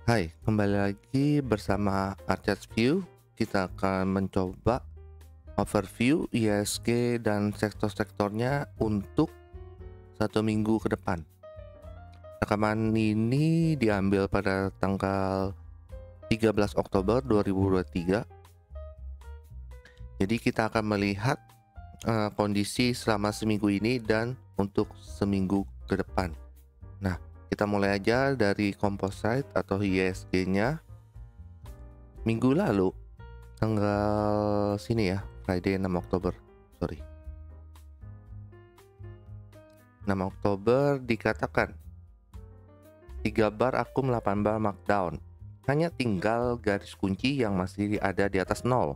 Hai, kembali lagi bersama Arcade View. Kita akan mencoba overview IHSG dan sektor-sektornya untuk 1 minggu ke depan. Rekaman ini diambil pada tanggal 13 Oktober 2023. Jadi kita akan melihat kondisi selama seminggu ini dan untuk seminggu ke depan. Nah, kita mulai aja dari composite atau IHSG-nya. Minggu lalu tanggal sini ya, Friday 6 Oktober. 6 Oktober dikatakan 3 bar akum 8 bar markdown. Hanya tinggal garis kunci yang masih ada di atas 0.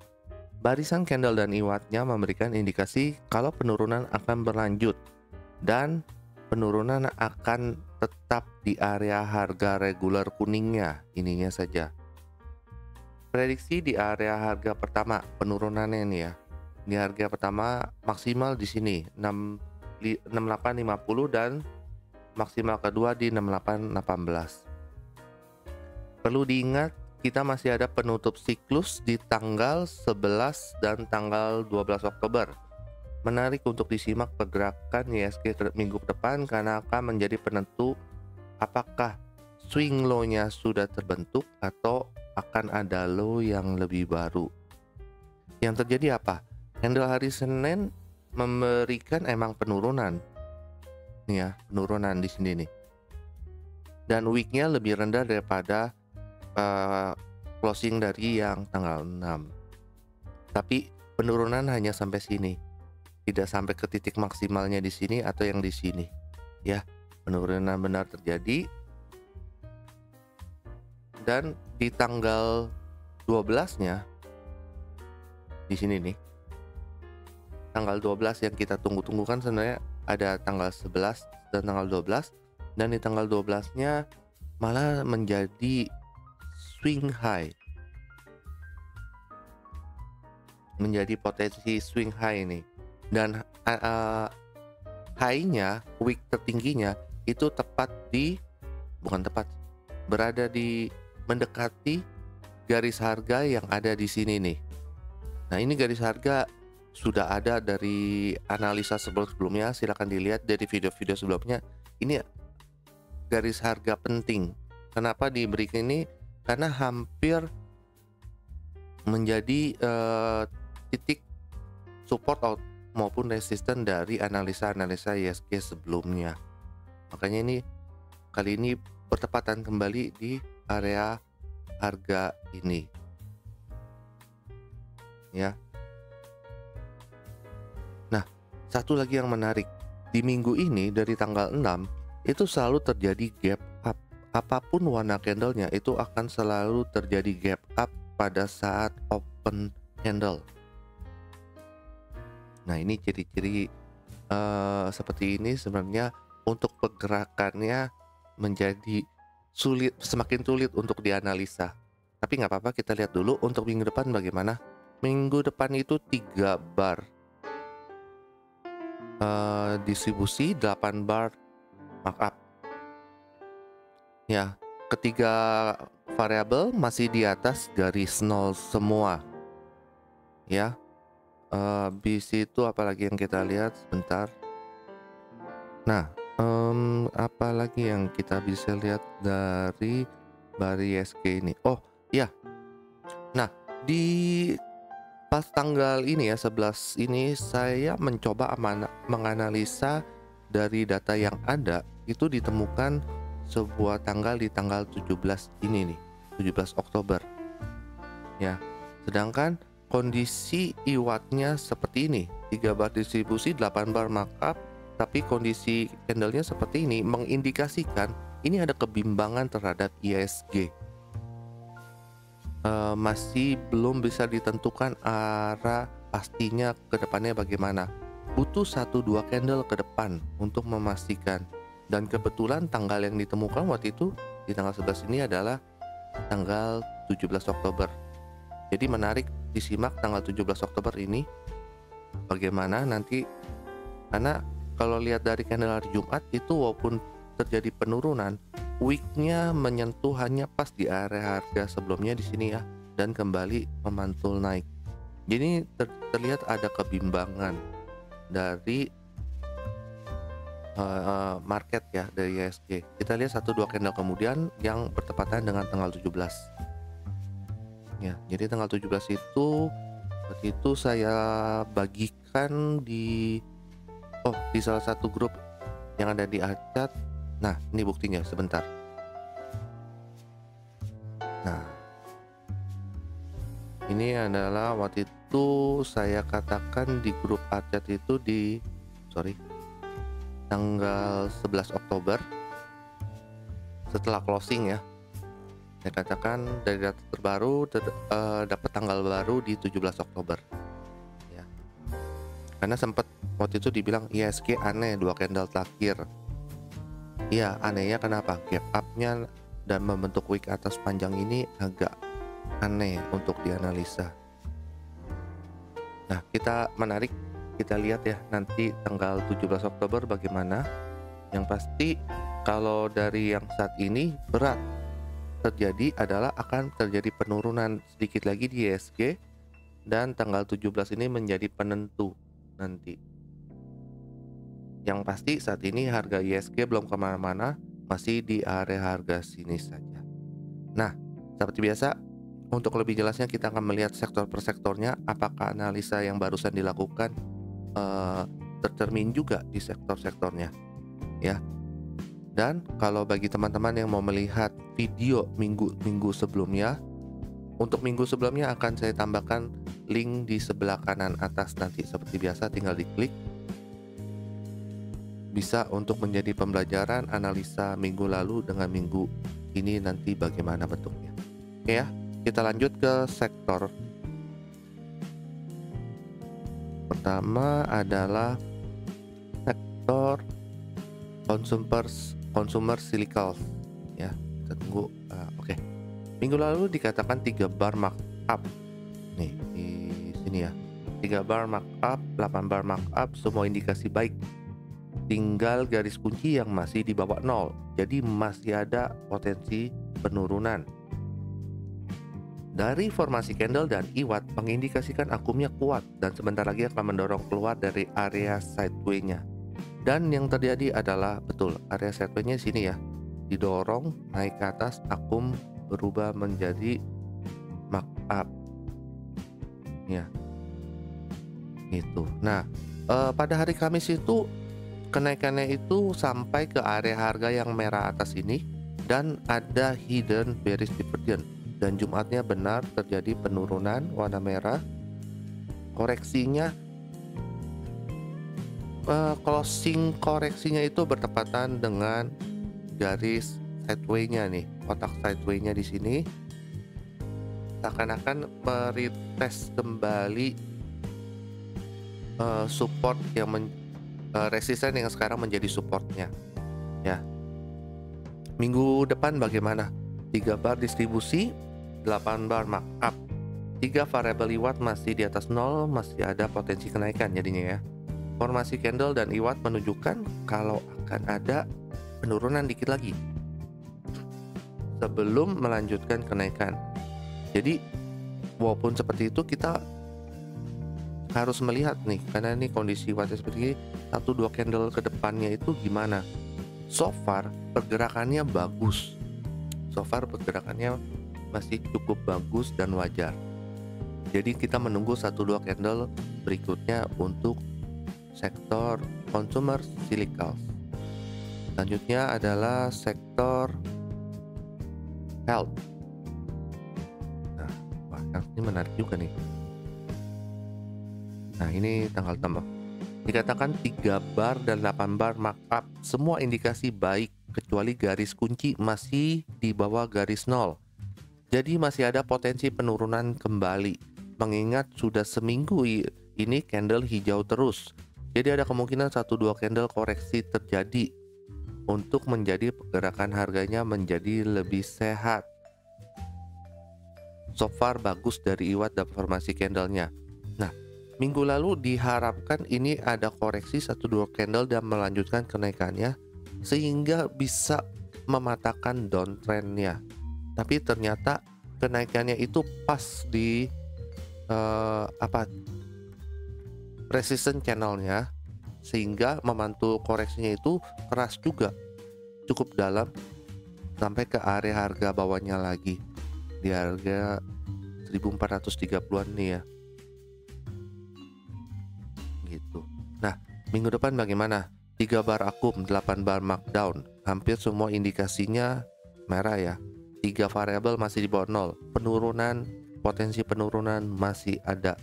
Barisan candle dan iwatnya memberikan indikasi kalau penurunan akan berlanjut dan penurunan akan tetap di area harga reguler kuningnya, ininya saja. Prediksi di area harga pertama penurunannya nih ya. Di harga pertama maksimal di sini 6850 dan maksimal kedua di 6818. Perlu diingat kita masih ada penutup siklus di tanggal 11 dan tanggal 12 Oktober. Menarik untuk disimak pergerakan IHSG minggu ke depan karena akan menjadi penentu apakah swing low-nya sudah terbentuk atau akan ada low yang lebih baru. Yang terjadi apa? Candle hari Senin memberikan emang penurunan. Nih ya, penurunan di sini nih. Dan week-nya lebih rendah daripada closing dari yang tanggal 6. Tapi penurunan hanya sampai sini. Tidak sampai ke titik maksimalnya di sini atau yang di sini. Ya, penurunan benar terjadi. Dan di tanggal 12-nya di sini nih. Tanggal 12 yang kita tunggu-tunggu kan sebenarnya ada tanggal 11 dan tanggal 12, dan di tanggal 12-nya malah menjadi swing high. Menjadi potensi swing high nih. Dan high-nya, week tertingginya itu berada di mendekati garis harga yang ada di sini nih. Nah, ini garis harga sudah ada dari analisa sebelumnya, silakan dilihat dari video-video sebelumnya. Ini garis harga penting. Kenapa diberikan ini? Karena hampir menjadi titik support maupun resisten dari analisa-analisa IHSG sebelumnya. Makanya ini kali ini bertepatan kembali di area harga ini. Ya. Nah, satu lagi yang menarik, di minggu ini dari tanggal 6 itu selalu terjadi gap up. Apapun warna candlenya itu akan selalu terjadi gap up pada saat open candle. Nah, ini ciri-ciri seperti ini sebenarnya untuk pergerakannya menjadi semakin sulit untuk dianalisa. Tapi nggak apa-apa, kita lihat dulu untuk minggu depan bagaimana. Minggu depan itu 3 bar distribusi, 8 bar markup. Ya, ketiga variabel masih di atas garis 0 semua. Ya. Habis itu apalagi yang kita lihat sebentar. Nah, apalagi yang kita bisa lihat dari IHSG ini? Oh, ya. Nah, di pas tanggal ini ya 11 ini saya mencoba menganalisa dari data yang ada, itu ditemukan sebuah tanggal di tanggal 17 ini nih, 17 Oktober. Ya. Sedangkan kondisi iwatnya seperti ini, 3 bar distribusi, 8 bar markup, tapi kondisi candlenya seperti ini mengindikasikan ini ada kebimbangan terhadap IHSG. Masih belum bisa ditentukan arah pastinya ke depannya bagaimana. Butuh 1-2 candle ke depan untuk memastikan. Dan kebetulan tanggal yang ditemukan waktu itu di tanggal 11 ini adalah tanggal 17 Oktober. Jadi menarik disimak tanggal 17 Oktober ini bagaimana nanti, karena kalau lihat dari candle hari Jumat itu walaupun terjadi penurunan, Wicknya menyentuh hanya pas di area harga sebelumnya di sini ya, dan kembali memantul naik. Jadi terlihat ada kebimbangan dari market ya, dari IHSG. Kita lihat 1-2 candle kemudian yang bertepatan dengan tanggal 17. Ya, jadi tanggal 17 itu waktu itu saya bagikan di salah satu grup yang ada di Acat. Nah, ini buktinya sebentar. Nah, ini adalah waktu itu saya katakan di grup Acat itu tanggal 11 Oktober setelah closing ya. Saya katakan dari data terbaru dapat tanggal baru di 17 Oktober. Ya. Karena sempat waktu itu dibilang IHSG aneh 2 candle terakhir. Iya, anehnya kenapa? Gap up-nya dan membentuk wick atas panjang ini agak aneh untuk dianalisa. Nah, kita lihat ya nanti tanggal 17 Oktober bagaimana. Yang pasti kalau dari yang saat ini berat terjadi adalah akan terjadi penurunan sedikit lagi di IHSG, dan tanggal 17 ini menjadi penentu nanti. Yang pasti saat ini harga IHSG belum kemana-mana, masih di area harga sini saja. Nah, seperti biasa, untuk lebih jelasnya kita akan melihat sektor per sektornya, apakah analisa yang barusan dilakukan tercermin juga di sektor-sektornya ya. Dan kalau bagi teman-teman yang mau melihat video minggu sebelumnya, untuk minggu sebelumnya akan saya tambahkan link di sebelah kanan atas nanti. Seperti biasa tinggal diklik, bisa untuk menjadi pembelajaran analisa minggu lalu dengan minggu ini nanti bagaimana bentuknya. Oke ya, kita lanjut ke sektor. Pertama adalah sektor consumer cyclicals ya. Kita tunggu. Oke. Minggu lalu dikatakan 3 bar markup. Nih di sini ya. 3 bar markup, 8 bar markup, semua indikasi baik. Tinggal garis kunci yang masih di bawah 0. Jadi masih ada potensi penurunan. Dari formasi candle dan IWAT mengindikasikan akumnya kuat dan sebentar lagi akan mendorong keluar dari area sideway-nya. Dan yang terjadi adalah betul area sideway-nya sini ya. Didorong naik ke atas, akum berubah menjadi markup. Ya. Gitu. Nah, pada hari Kamis itu kenaikannya itu sampai ke area harga yang merah atas ini dan ada hidden bearish divergence, dan Jumatnya benar terjadi penurunan warna merah. Koreksinya closing koreksinya itu bertepatan dengan garis sideway-nya nih, kotak sideway-nya di sini. Seakan-akan meretest kembali support yang resisten yang sekarang menjadi supportnya ya. Minggu depan bagaimana? 3 bar distribusi, 8 bar markup, 3 variable IWAT masih di atas 0, masih ada potensi kenaikan jadinya ya. Formasi candle dan IWAT menunjukkan kalau akan ada penurunan dikit lagi sebelum melanjutkan kenaikan. Jadi walaupun seperti itu kita harus melihat nih, karena ini kondisi IWAT seperti ini, 1-2 candle ke depannya itu gimana. So far pergerakannya bagus, masih cukup bagus dan wajar. Jadi kita menunggu 1-2 candle berikutnya untuk sektor consumer cyclicals. Selanjutnya adalah sektor health. Nah, ini menarik juga nih. Nah, ini tanggal tambah. Dikatakan 3 bar dan 8 bar markup, semua indikasi baik kecuali garis kunci masih di bawah garis 0. Jadi masih ada potensi penurunan kembali. Mengingat sudah seminggu ini candle hijau terus. Jadi ada kemungkinan 1-2 candle koreksi terjadi untuk menjadi pergerakan harganya menjadi lebih sehat. So far bagus dari IWAT dan formasi candlenya. Nah, minggu lalu diharapkan ini ada koreksi 1-2 candle dan melanjutkan kenaikannya sehingga bisa mematahkan downtrendnya. Tapi ternyata kenaikannya itu pas di resistance channelnya, sehingga memantul koreksinya itu keras juga, cukup dalam sampai ke area harga bawahnya lagi di harga 1430-an nih ya. Gitu. Nah, minggu depan bagaimana? 3 bar akum, 8 bar markdown. Hampir semua indikasinya merah ya. 3 variabel masih di bawah 0. Penurunan, potensi penurunan masih ada.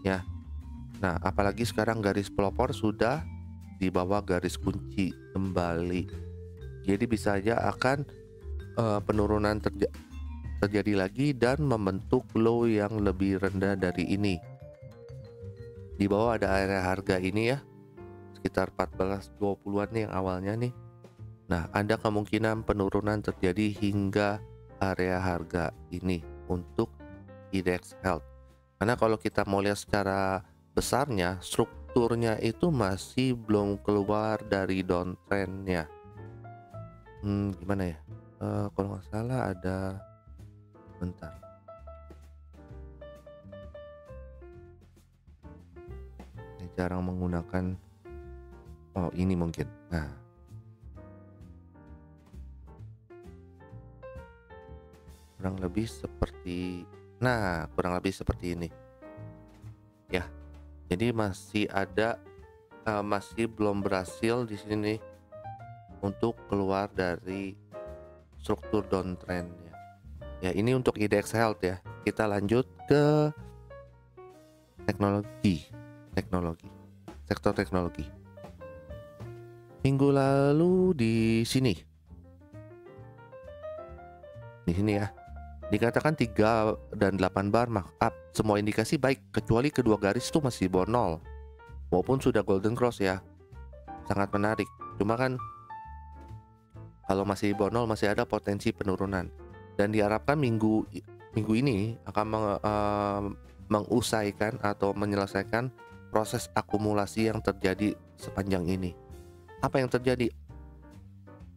Ya. Nah, apalagi sekarang garis pelopor sudah di bawah garis kunci kembali. Jadi bisa aja akan penurunan terjadi lagi dan membentuk low yang lebih rendah dari ini. Di bawah ada area harga ini ya, sekitar 14.20-an nih yang awalnya nih. Nah, ada kemungkinan penurunan terjadi hingga area harga ini untuk IDX Health. Karena kalau kita mau lihat secara besarnya, strukturnya itu masih belum keluar dari downtrendnya. Gimana ya? Kalau nggak salah ada, bentar. Saya jarang menggunakan. Oh, ini mungkin. Nah, kurang lebih seperti ini. Ya, jadi masih ada, masih belum berhasil di sini untuk keluar dari struktur downtrendnya. Ya, ini untuk IDX Health ya. Kita lanjut ke sektor teknologi. Minggu lalu di sini ya, dikatakan 3 dan 8 bar markup. Semua indikasi baik kecuali kedua garis itu masih di bawah 0. Walaupun sudah golden cross ya. Sangat menarik. Cuma kan kalau masih di bawah 0 masih ada potensi penurunan. Dan diharapkan minggu ini akan mengusaikan atau menyelesaikan proses akumulasi yang terjadi sepanjang ini. Apa yang terjadi?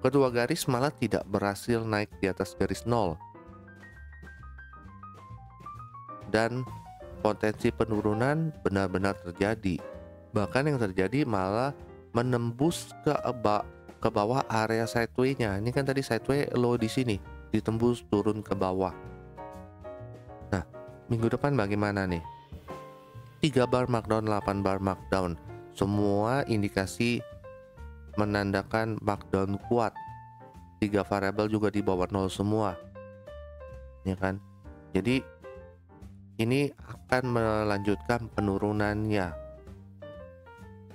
Kedua garis malah tidak berhasil naik di atas garis 0. Dan potensi penurunan benar-benar terjadi. Bahkan yang terjadi malah menembus ke bawah area sideway-nya. Ini kan tadi sideway low di sini, ditembus turun ke bawah. Nah, minggu depan bagaimana nih? 3 bar markdown, 8 bar markdown. Semua indikasi menandakan markdown kuat. 3 variabel juga di bawah 0 semua. Ya kan? Jadi ini akan melanjutkan penurunannya.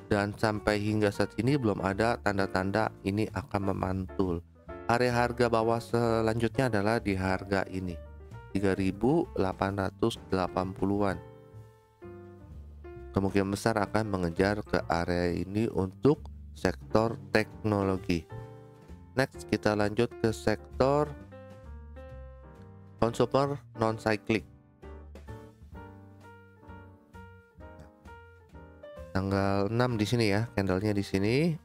Dan sampai hingga saat ini belum ada tanda-tanda ini akan memantul. Area harga bawah selanjutnya adalah di harga ini, 3.880-an. Kemungkinan besar akan mengejar ke area ini untuk sektor teknologi. Next, kita lanjut ke sektor consumer non-cyclic. Tanggal 6 di sini ya, candlenya di sini.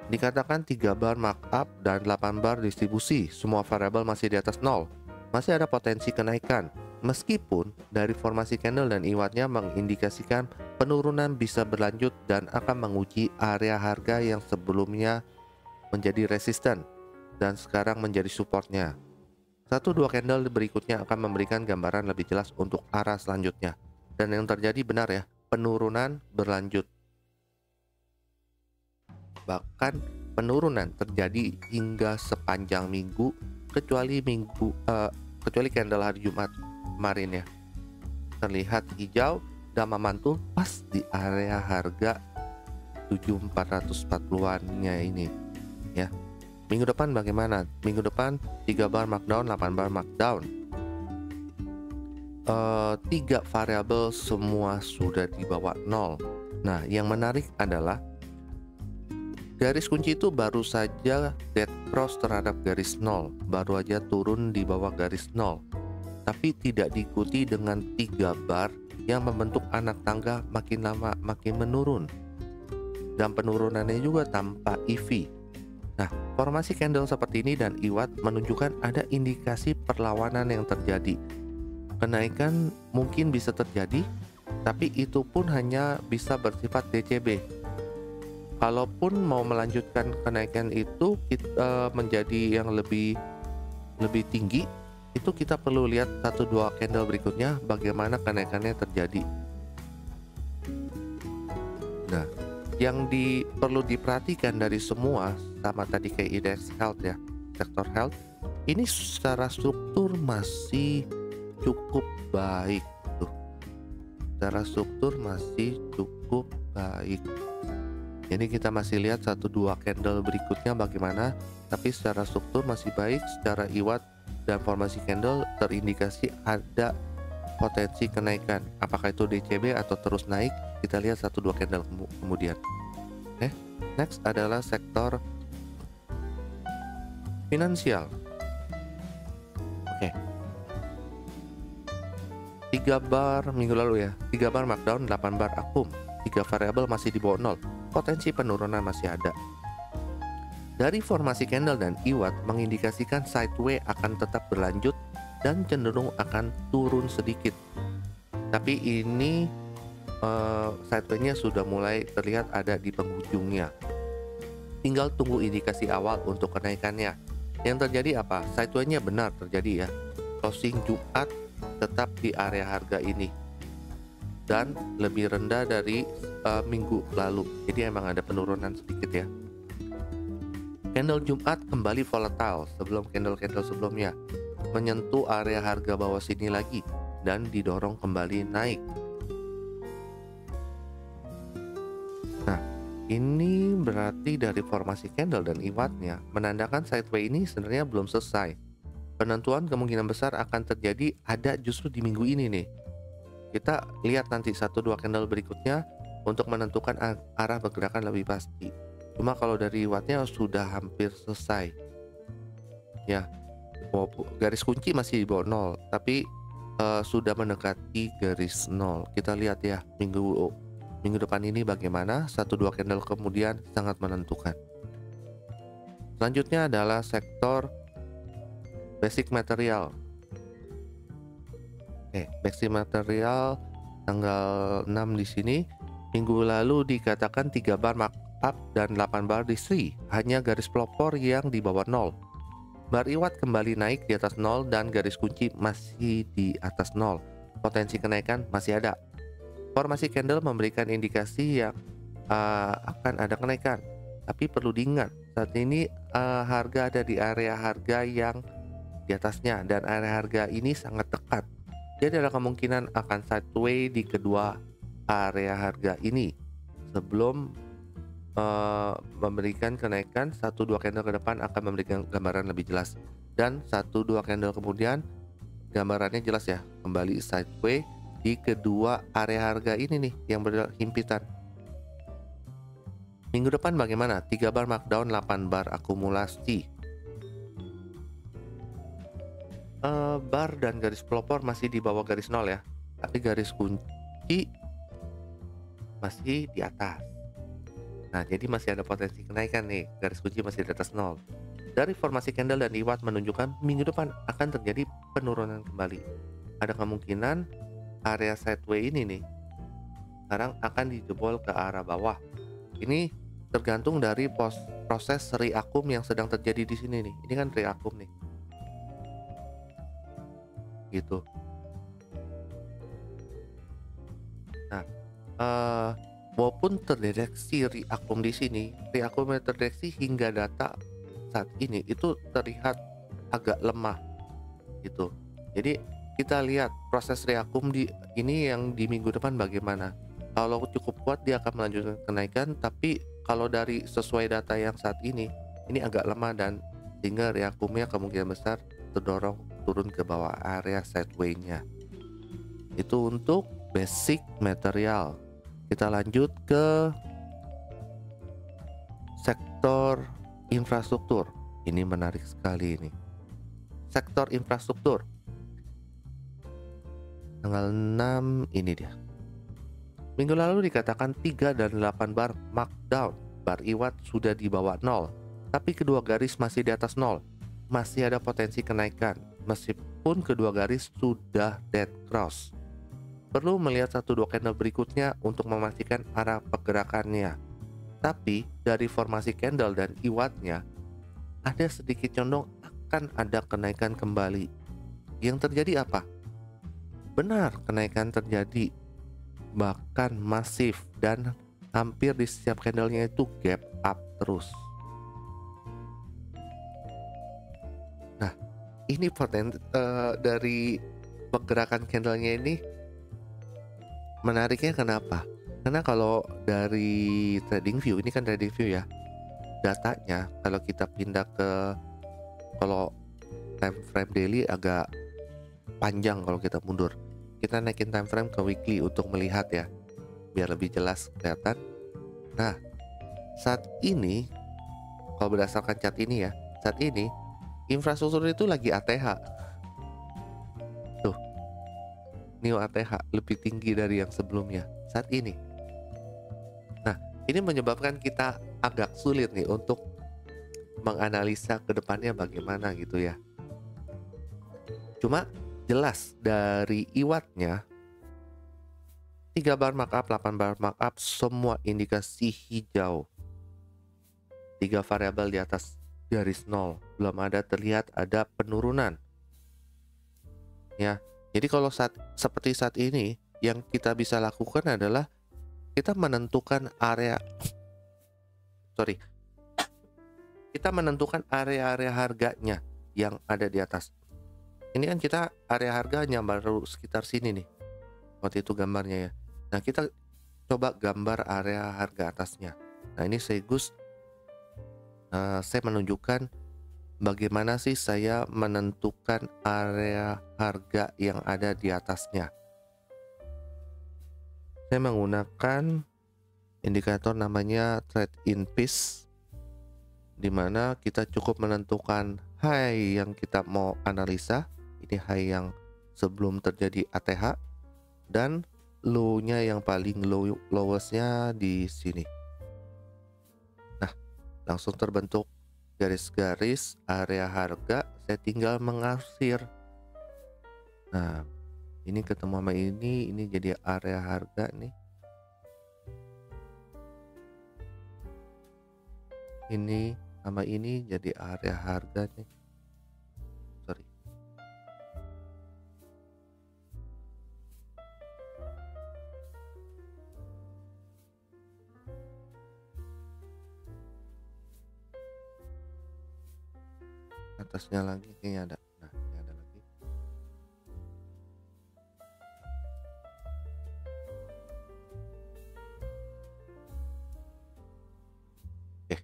Dikatakan 3 bar markup dan 8 bar distribusi. Semua variabel masih di atas 0. Masih ada potensi kenaikan. Meskipun dari formasi candle dan iwatnya mengindikasikan penurunan bisa berlanjut dan akan menguji area harga yang sebelumnya menjadi resisten dan sekarang menjadi supportnya. 1-2 candle berikutnya akan memberikan gambaran lebih jelas untuk arah selanjutnya. Dan yang terjadi benar ya, penurunan berlanjut. Bahkan penurunan terjadi hingga sepanjang minggu kecuali candle hari Jumat kemarin ya. Terlihat hijau dan memantul pas di area harga 7.440-nya ini ya. Minggu depan bagaimana? Minggu depan 3 bar markdown, 8 bar markdown. 3 variabel semua sudah di bawah 0. Nah, yang menarik adalah garis kunci itu baru saja dead cross terhadap garis 0, baru aja turun di bawah garis 0. Tapi tidak diikuti dengan 3 bar yang membentuk anak tangga makin lama makin menurun. Dan penurunannya juga tanpa EV. Nah, formasi candle seperti ini dan IWAT menunjukkan ada indikasi perlawanan yang terjadi. Kenaikan mungkin bisa terjadi, tapi itu pun hanya bisa bersifat DCB. Kalaupun mau melanjutkan kenaikan itu menjadi yang lebih tinggi, itu kita perlu lihat 1-2 candle berikutnya bagaimana kenaikannya terjadi. Nah, yang perlu diperhatikan dari semua sama tadi kayak indeks health ya, sektor health, ini secara struktur masih cukup baik tuh. Secara struktur masih cukup baik. Jadi kita masih lihat 1-2 candle berikutnya bagaimana, tapi secara struktur masih baik, secara IWAT dan formasi candle terindikasi ada potensi kenaikan. Apakah itu DCB atau terus naik? Kita lihat 1-2 candle kemudian. Next adalah sektor finansial. 3 bar minggu lalu ya, 3 bar markdown, 8 bar akum, 3 variabel masih di bawah 0, potensi penurunan masih ada. Dari formasi candle dan IWAT mengindikasikan sideway akan tetap berlanjut dan cenderung akan turun sedikit. Tapi ini sideway-nya sudah mulai terlihat ada di penghujungnya. Tinggal tunggu indikasi awal untuk kenaikannya. Yang terjadi apa? Sideway-nya benar terjadi ya. Closing Jumat tetap di area harga ini dan lebih rendah dari minggu lalu. Jadi emang ada penurunan sedikit ya. Candle Jumat kembali volatile sebelum candle-candle sebelumnya, menyentuh area harga bawah sini lagi dan didorong kembali naik. Nah, ini berarti dari formasi candle dan IWAT-nya menandakan sideway ini sebenarnya belum selesai. Penentuan kemungkinan besar akan terjadi ada justru di minggu ini nih. Kita lihat nanti 1-2 candle berikutnya untuk menentukan arah pergerakan lebih pasti. Cuma kalau dari IWAT-nya sudah hampir selesai. Ya, garis kunci masih di bawah 0, tapi sudah mendekati garis 0. Kita lihat ya minggu depan ini bagaimana. 1-2 candle kemudian sangat menentukan. Selanjutnya adalah sektor basic material. Basic material tanggal 6 di sini. Minggu lalu dikatakan 3 bar markup dan 8 bar di Sri, hanya garis pelopor yang di bawah 0. Bar IWAT kembali naik di atas 0 dan garis kunci masih di atas 0. Potensi kenaikan masih ada. Formasi candle memberikan indikasi yang akan ada kenaikan. Tapi perlu diingat, saat ini harga ada di area harga yang di atasnya dan area harga ini sangat dekat. Jadi ada kemungkinan akan sideway di kedua area harga ini sebelum memberikan kenaikan. 1-2 candle ke depan akan memberikan gambaran lebih jelas, dan 1-2 candle kemudian gambarannya jelas ya, kembali sideway di kedua area harga ini nih yang berhimpitan. Minggu depan bagaimana? 3 bar markdown, 8 bar akumulasi. Bar dan garis pelopor masih di bawah garis 0 ya, tapi garis kunci masih di atas. Nah, jadi masih ada potensi kenaikan nih, garis kunci masih di atas 0. Dari formasi candle dan IWAT menunjukkan minggu depan akan terjadi penurunan kembali. Ada kemungkinan area sideway ini nih sekarang akan dijebol ke arah bawah. Ini tergantung dari proses reakum yang sedang terjadi di sini nih. Ini kan reakum nih. Gitu. Nah, walaupun terdeteksi reakum di sini, reakum yang terdeteksi hingga data saat ini itu terlihat agak lemah gitu. Jadi kita lihat proses reakum ini yang di minggu depan bagaimana. Kalau cukup kuat dia akan melanjutkan kenaikan, tapi kalau dari sesuai data yang saat ini agak lemah, dan sehingga reakumnya kemungkinan besar terdorong turun ke bawah area sideway-nya. Itu untuk basic material. Kita lanjut ke sektor infrastruktur. Ini menarik sekali ini. Sektor infrastruktur. Tanggal 6 ini dia. Minggu lalu dikatakan 3 dan 8 bar markdown. Bar IWAT sudah di bawah 0. tapi kedua garis masih di atas nol. Masih ada potensi kenaikan, meskipun kedua garis sudah dead cross. Perlu melihat 1-2 candle berikutnya untuk memastikan arah pergerakannya. Tapi dari formasi candle dan iwatnya, ada sedikit condong akan ada kenaikan kembali. Yang terjadi apa? Benar, kenaikan terjadi, bahkan masif, dan hampir di setiap candlenya itu gap up terus. Nah, ini dari pergerakan candlenya ini menariknya kenapa? Karena kalau dari TradingView, ini kan TradingView ya, datanya kalau kita pindah ke, kalau time frame daily agak panjang kalau kita mundur. Kita naikin time frame ke weekly untuk melihat ya, biar lebih jelas kelihatan. Nah, saat ini kalau berdasarkan chart ini ya, saat ini infrastruktur itu lagi ATH. Tuh, new ATH lebih tinggi dari yang sebelumnya saat ini. Nah, ini menyebabkan kita agak sulit nih untuk menganalisa ke depannya bagaimana gitu ya. Cuma jelas dari iwatnya 3 bar markup, 8 bar markup, semua indikasi hijau. 3 variabel di atas garis nol, belum ada terlihat ada penurunan. Ya, jadi kalau seperti saat ini yang kita bisa lakukan adalah kita menentukan area harganya yang ada di atas. Ini kan kita area harganya baru sekitar sini nih, waktu itu gambarnya ya. Nah, kita coba gambar area harga atasnya. Nah, ini sekaligus saya menunjukkan bagaimana sih saya menentukan area harga yang ada di atasnya. Saya menggunakan indikator namanya Trade in Peace, di mana kita cukup menentukan high yang kita mau analisa. Ini high yang sebelum terjadi ATH, dan low-nya yang paling lowest-nya di sini. Nah, langsung terbentuk garis-garis area harga. Saya tinggal mengarsir. Nah, ini ketemu sama ini jadi area harga nih. Ini sama ini jadi area harga nih. Sorry. Atasnya lagi kayaknya ada. Nah, ini ada lagi. Oke,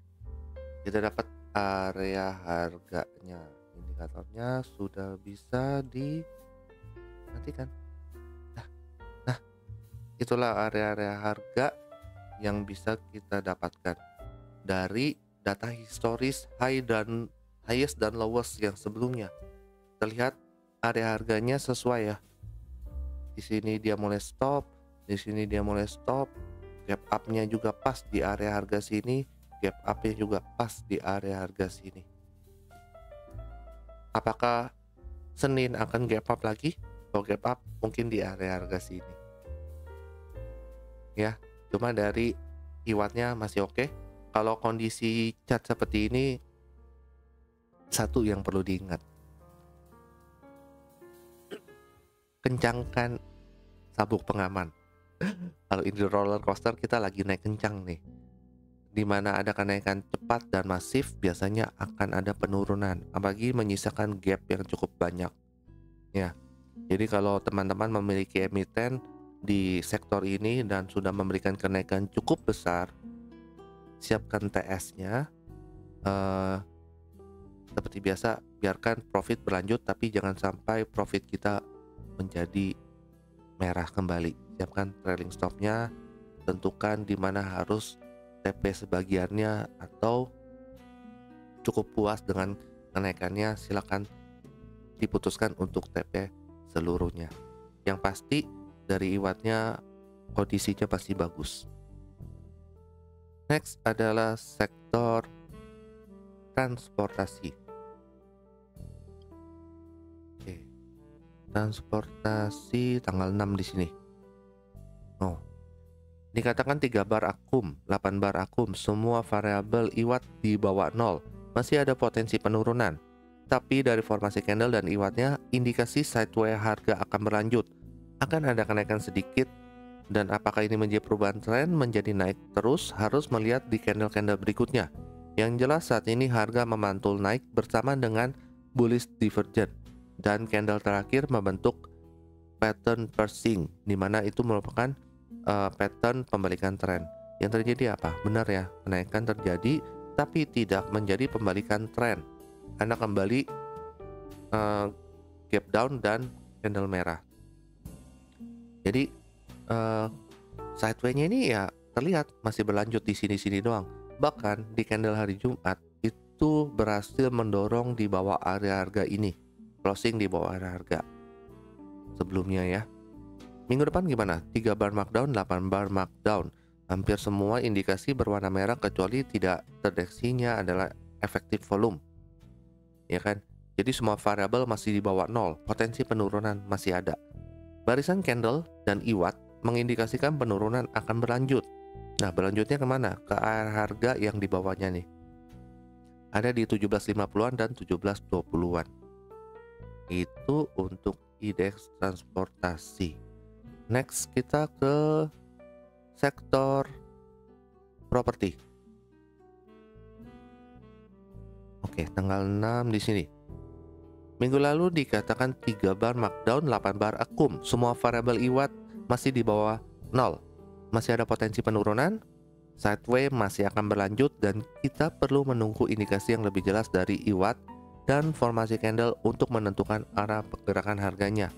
kita dapat area harganya. Indikatornya sudah bisa dimatikan. Nah, itulah area-area harga yang bisa kita dapatkan dari data historis highest dan lowest yang sebelumnya. Terlihat area harganya sesuai ya. Di sini dia mulai stop, di sini dia mulai stop. Gap up-nya juga pas di area harga sini, gap up-nya juga pas di area harga sini. Apakah Senin akan gap up lagi? Kalau gap up mungkin di area harga sini. Ya, cuma dari iwatnya masih oke. Kalau kondisi chart seperti ini, satu yang perlu diingat, kencangkan sabuk pengaman. Kalau ini roller coaster, kita lagi naik kencang nih. Dimana ada kenaikan cepat dan masif, biasanya akan ada penurunan, apalagi menyisakan gap yang cukup banyak. Ya, jadi kalau teman-teman memiliki emiten di sektor ini dan sudah memberikan kenaikan cukup besar, siapkan TS-nya. Seperti biasa, biarkan profit berlanjut, tapi jangan sampai profit kita menjadi merah kembali. Siapkan trailing stop-nya, tentukan di mana harus TP sebagiannya atau cukup puas dengan kenaikannya, silakan diputuskan untuk TP seluruhnya. Yang pasti dari iwatnya kondisinya pasti bagus. Next adalah sektor transportasi. Oke. Transportasi tanggal 6 di sini. Oh. Dikatakan 3 bar akum, 8 bar akum, semua variabel IWAT di bawah 0. Masih ada potensi penurunan. Tapi dari formasi candle dan IWAT-nya, indikasi sideways harga akan berlanjut. Akan ada kenaikan sedikit, dan apakah ini menjadi perubahan tren menjadi naik terus, harus melihat di candle-candle berikutnya. Yang jelas saat ini harga memantul naik bersama dengan bullish divergence, dan candle terakhir membentuk pattern piercing, di mana itu merupakan pattern pembalikan tren. Yang terjadi apa? Benar ya, kenaikan terjadi tapi tidak menjadi pembalikan tren, karena kembali gap down dan candle merah. Jadi sideway-nya ini ya terlihat masih berlanjut di sini-sini doang. Bahkan di candle hari Jumat itu berhasil mendorong di bawah area harga ini, closing di bawah area harga sebelumnya ya. Minggu depan gimana? 3 bar markdown, 8 bar markdown. Hampir semua indikasi berwarna merah kecuali tidak terdeteksinya adalah efektif volume. Ya kan? Jadi semua variabel masih di bawah 0, potensi penurunan masih ada. Barisan candle dan IWAT mengindikasikan penurunan akan berlanjut. Nah, berlanjutnya kemana? Ke area harga yang di bawahnya nih. Ada di 17.50-an dan 17.20-an. Itu untuk indeks transportasi. Next kita ke sektor properti. Oke, tanggal 6 di sini. Minggu lalu dikatakan 3 bar markdown, 8 bar akum. Semua variabel IWAT masih di bawah 0. Masih ada potensi penurunan. Sideways masih akan berlanjut dan kita perlu menunggu indikasi yang lebih jelas dari IWAT dan formasi candle untuk menentukan arah pergerakan harganya.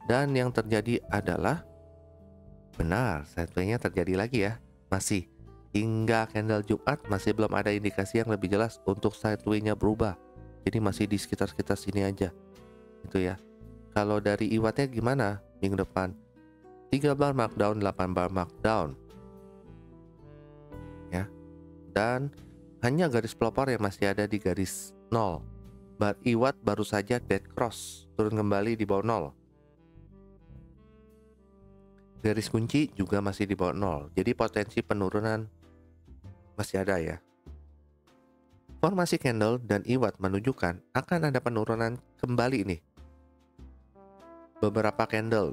Dan yang terjadi adalah benar, sideways-nya terjadi lagi ya. Masih hingga candle Jumat masih belum ada indikasi yang lebih jelas untuk sideways-nya berubah. Jadi masih di sekitar-sekitar sini aja. Itu ya. Kalau dari IWAT-nya gimana minggu depan? 3 bar markdown, 8 bar markdown. Ya. Dan hanya garis pelopor yang masih ada di garis 0. Bar IWAT baru saja dead cross, turun kembali di bawah 0. Garis kunci juga masih di bawah 0. Jadi potensi penurunan masih ada ya. Formasi candle dan IWAT menunjukkan akan ada penurunan kembali nih. Beberapa candle.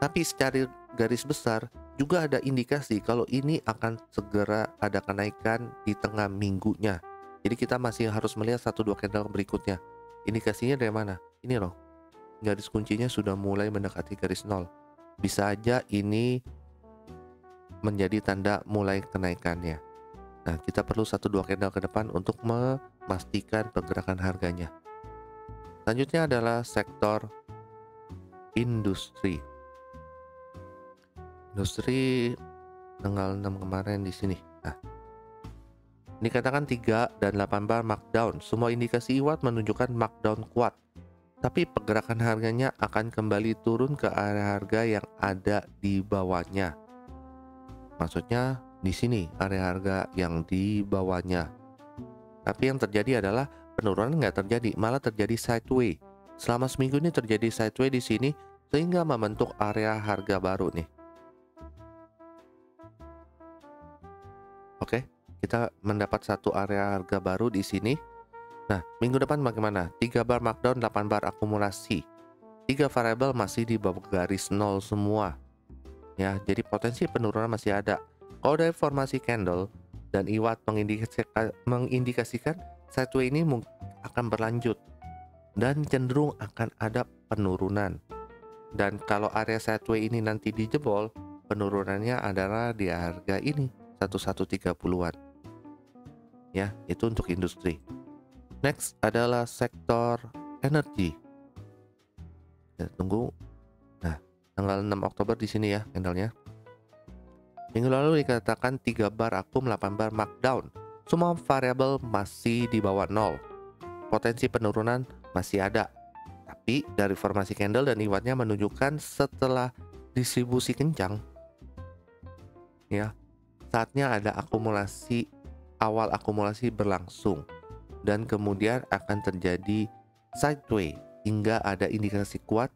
Tapi secara garis besar juga ada indikasi kalau ini akan segera ada kenaikan di tengah minggunya. Jadi kita masih harus melihat 1-2 candle berikutnya. Indikasinya dari mana? Ini loh. Garis kuncinya sudah mulai mendekati garis 0. Bisa aja ini menjadi tanda mulai kenaikannya. Nah, kita perlu 1-2 candle ke depan untuk memastikan pergerakan harganya. Selanjutnya adalah sektor industri. Industri tanggal 6 kemarin di sini. Nah, dikatakan 3 dan 8 bar markdown. Semua indikasi IWAT menunjukkan markdown kuat. Tapi pergerakan harganya akan kembali turun ke area harga yang ada di bawahnya. Maksudnya di sini area harga yang di bawahnya. Tapi yang terjadi adalah penurunan nggak terjadi, malah terjadi sideways. Selama seminggu ini terjadi sideways di sini sehingga membentuk area harga baru nih. Oke, kita mendapat satu area harga baru di sini. Nah, minggu depan bagaimana? 3 bar markdown, 8 bar akumulasi. 3 variabel masih di bawah garis 0 semua. Ya, jadi potensi penurunan masih ada. Kalau dari formasi candle dan IWAT mengindikasikan sideways ini akan berlanjut dan cenderung akan ada penurunan. Dan kalau area sideways ini nanti dijebol, penurunannya adalah di harga ini 1130-an. Ya, itu untuk industri. Next adalah sektor energi. Kita tunggu. Nah, tanggal 6 Oktober di sini ya candlenya. Minggu lalu dikatakan 3 bar akum, 8 bar markdown. Semua variabel masih di bawah 0. Potensi penurunan masih ada. Tapi dari formasi candle dan IWAT-nya menunjukkan setelah distribusi kencang, ya, saatnya ada akumulasi, awal akumulasi berlangsung. dan kemudian akan terjadi sideway hingga ada indikasi kuat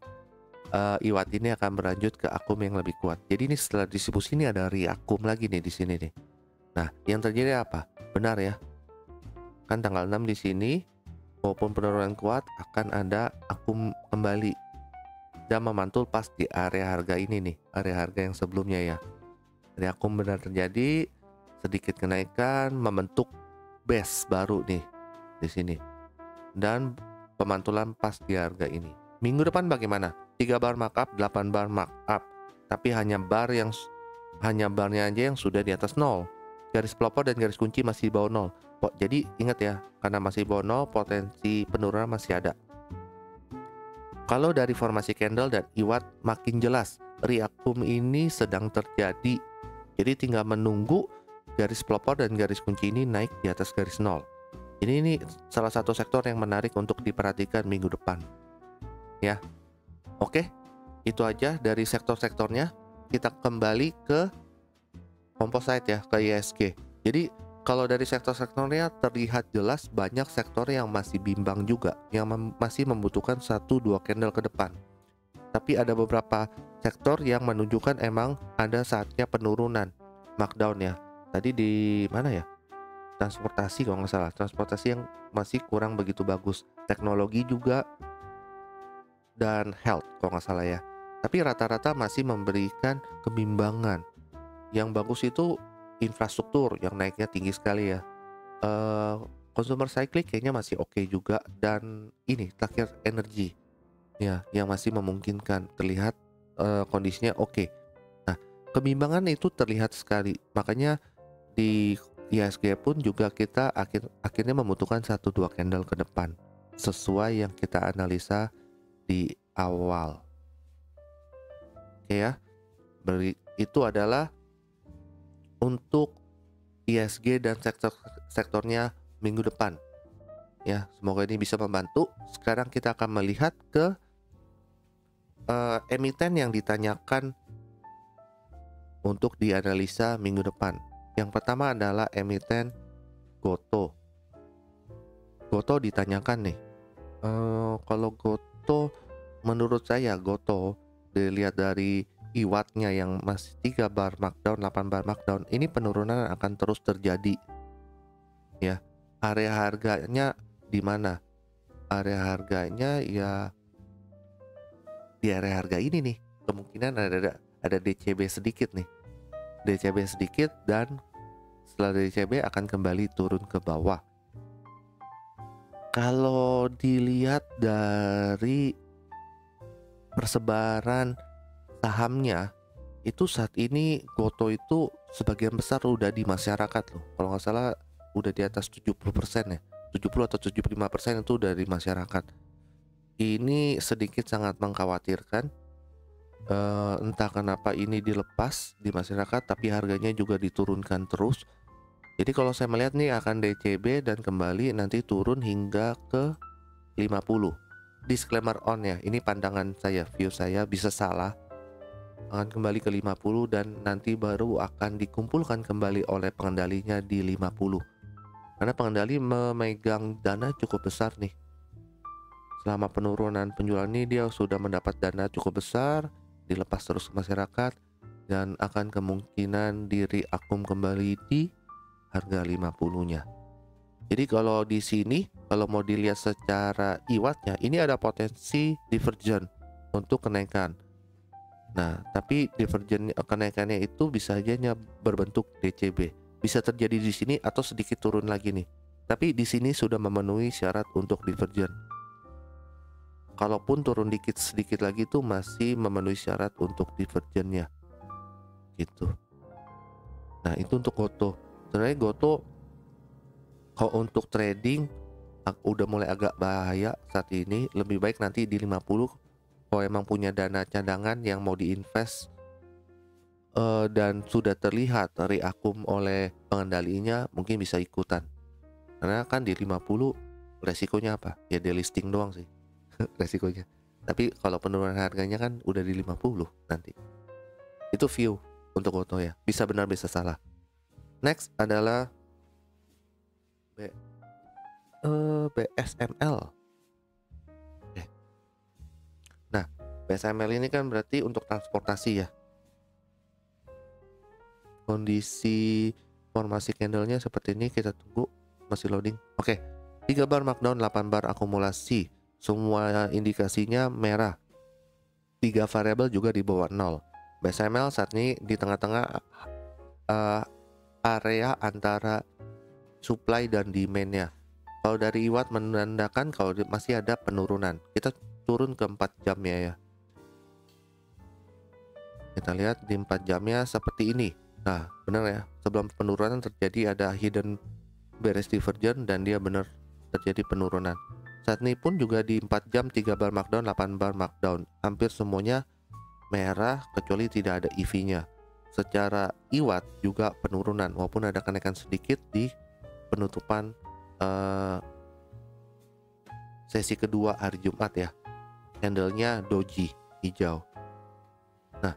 IWAT ini akan berlanjut ke akum yang lebih kuat. Jadi ini setelah distribusi ini ada reakum lagi nih di sini nih. Nah, yang terjadi apa? Benar ya. Kan tanggal 6 di sini maupun penurunan kuat akan ada akum kembali dan memantul pas di area harga ini nih, area harga yang sebelumnya ya. Reakum benar terjadi, sedikit kenaikan membentuk base baru nih di sini. Dan pemantulan pas di harga ini. Minggu depan bagaimana? 3 bar markup, 8 bar markup. Tapi hanya barnya aja yang sudah di atas 0. Garis pelopor dan garis kunci masih di bawah 0. Jadi ingat ya, karena masih bawah 0, potensi penurunan masih ada. Kalau dari formasi candle dan IWAT makin jelas, reakum ini sedang terjadi. Jadi tinggal menunggu garis pelopor dan garis kunci ini naik di atas garis 0. Ini salah satu sektor yang menarik untuk diperhatikan minggu depan. Ya. Oke. Itu aja dari sektor-sektornya. Kita kembali ke composite ya, ke ISG. Jadi kalau dari sektor-sektornya terlihat jelas banyak sektor yang masih bimbang juga, yang masih membutuhkan 1-2 candle ke depan. Tapi ada beberapa sektor yang menunjukkan emang ada saatnya penurunan, markdown ya. Tadi di mana ya? Transportasi kalau nggak salah, transportasi yang masih kurang begitu bagus. Teknologi juga dan health kalau nggak salah ya. Tapi rata-rata masih memberikan kebimbangan. Yang bagus itu infrastruktur yang naiknya tinggi sekali ya. Consumer cyclic kayaknya masih oke juga, dan ini terakhir energi ya yang masih memungkinkan, terlihat kondisinya oke. Nah, kebimbangan itu terlihat sekali, makanya di IHSG pun juga kita akhirnya membutuhkan 1-2 candle ke depan sesuai yang kita analisa di awal. Oke ya, itu adalah untuk ISG dan sektornya minggu depan. Ya, semoga ini bisa membantu. Sekarang kita akan melihat ke emiten yang ditanyakan untuk dianalisa minggu depan. Yang pertama adalah emiten Gotoh. Gotoh ditanyakan nih. Kalau Gotoh, menurut saya Gotoh dilihat dari IWAT-nya yang masih 3 bar markdown, 8 bar markdown, ini penurunan akan terus terjadi. Ya, area harganya di mana? Area harganya ya di area harga ini nih. Kemungkinan ada DCB sedikit nih. DCB sedikit, dan setelah DCB akan kembali turun ke bawah. Kalau dilihat dari persebaran sahamnya, itu saat ini Gotoh itu sebagian besar udah di masyarakat loh. Kalau nggak salah udah di atas 70% ya. 70 atau 75% itu dari masyarakat. Ini sedikit sangat mengkhawatirkan. Entah kenapa ini dilepas di masyarakat tapi harganya juga diturunkan terus. Jadi kalau saya melihat nih akan DCB dan kembali nanti turun hingga ke 50. Disclaimer on ya, ini pandangan saya, view saya, bisa salah. Akan kembali ke 50 dan nanti baru akan dikumpulkan kembali oleh pengendalinya di 50. Karena pengendali memegang dana cukup besar nih. Selama penurunan penjualan ini dia sudah mendapat dana cukup besar, dilepas terus ke masyarakat, dan akan kemungkinan diri akum kembali di harga 50-nya. Jadi kalau di sini, kalau mau dilihat secara IWAT-nya, ini ada potensi divergen untuk kenaikan. Nah, tapi divergen kenaikannya itu bisa aja berbentuk DCB. Bisa terjadi di sini atau sedikit turun lagi nih. Tapi di sini sudah memenuhi syarat untuk divergen. Kalaupun turun sedikit lagi itu masih memenuhi syarat untuk divergennya. Gitu. Nah, itu untuk Gotoh. Sebenarnya Gotoh kalau untuk trading udah mulai agak bahaya saat ini. Lebih baik nanti di 50 kalau emang punya dana cadangan yang mau diinvest dan sudah terlihat reakum oleh pengendalinya, mungkin bisa ikutan. Karena kan di 50 resikonya apa? Ya delisting doang sih resikonya. Tapi kalau penurunan harganya kan udah di 50 nanti. Itu view untuk Gotoh ya. Bisa benar bisa salah. Next adalah BSML. Oke. Nah, BSML ini kan berarti untuk transportasi ya. Kondisi formasi candlenya seperti ini, kita tunggu, masih loading. Oke. 3 bar markdown, 8 bar akumulasi. Semua indikasinya merah. 3 variabel juga di bawah 0. BSML saat ini di tengah-tengah area antara supply dan demand-nya. Kalau dari IWAT menandakan kalau masih ada penurunan. Kita turun ke 4 jamnya ya. Kita lihat di 4 jamnya seperti ini. Nah, benar ya. Sebelum penurunan terjadi ada hidden bearish divergence dan dia benar terjadi penurunan. Saat ini pun juga di 4 jam 3 bar markdown, 8 bar markdown. Hampir semuanya merah kecuali tidak ada EV-nya. Secara IWAT juga penurunan walaupun ada kenaikan sedikit di penutupan sesi kedua hari Jumat ya. Candlenya doji hijau. Nah,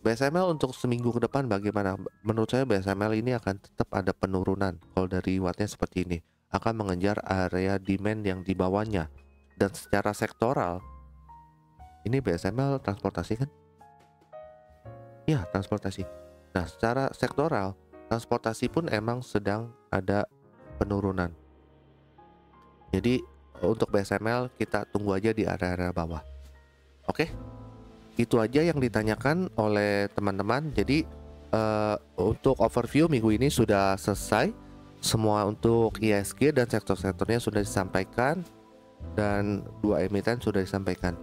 BSML untuk seminggu ke depan bagaimana? Menurut saya BSML ini akan tetap ada penurunan. Kalau dari IWAT-nya seperti ini, akan mengejar area demand yang di bawahnya. Dan secara sektoral, ini BSML transportasi kan? Ya, transportasi. Nah, secara sektoral, transportasi pun emang sedang ada penurunan. Jadi untuk BSML kita tunggu aja di area-area bawah. Oke, itu aja yang ditanyakan oleh teman-teman. Jadi untuk overview minggu ini sudah selesai. Semua untuk ISG dan sektor-sektornya sudah disampaikan, dan 2 emiten sudah disampaikan.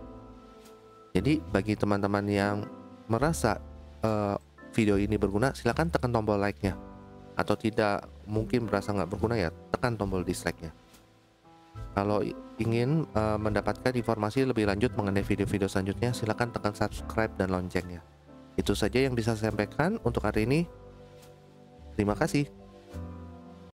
Jadi bagi teman-teman yang merasa video ini berguna, silakan tekan tombol like-nya. Atau tidak mungkin berasa nggak berguna ya, tekan tombol dislike-nya. Kalau ingin mendapatkan informasi lebih lanjut mengenai video-video selanjutnya, silakan tekan subscribe dan loncengnya. Itu saja yang bisa saya sampaikan untuk hari ini. Terima kasih.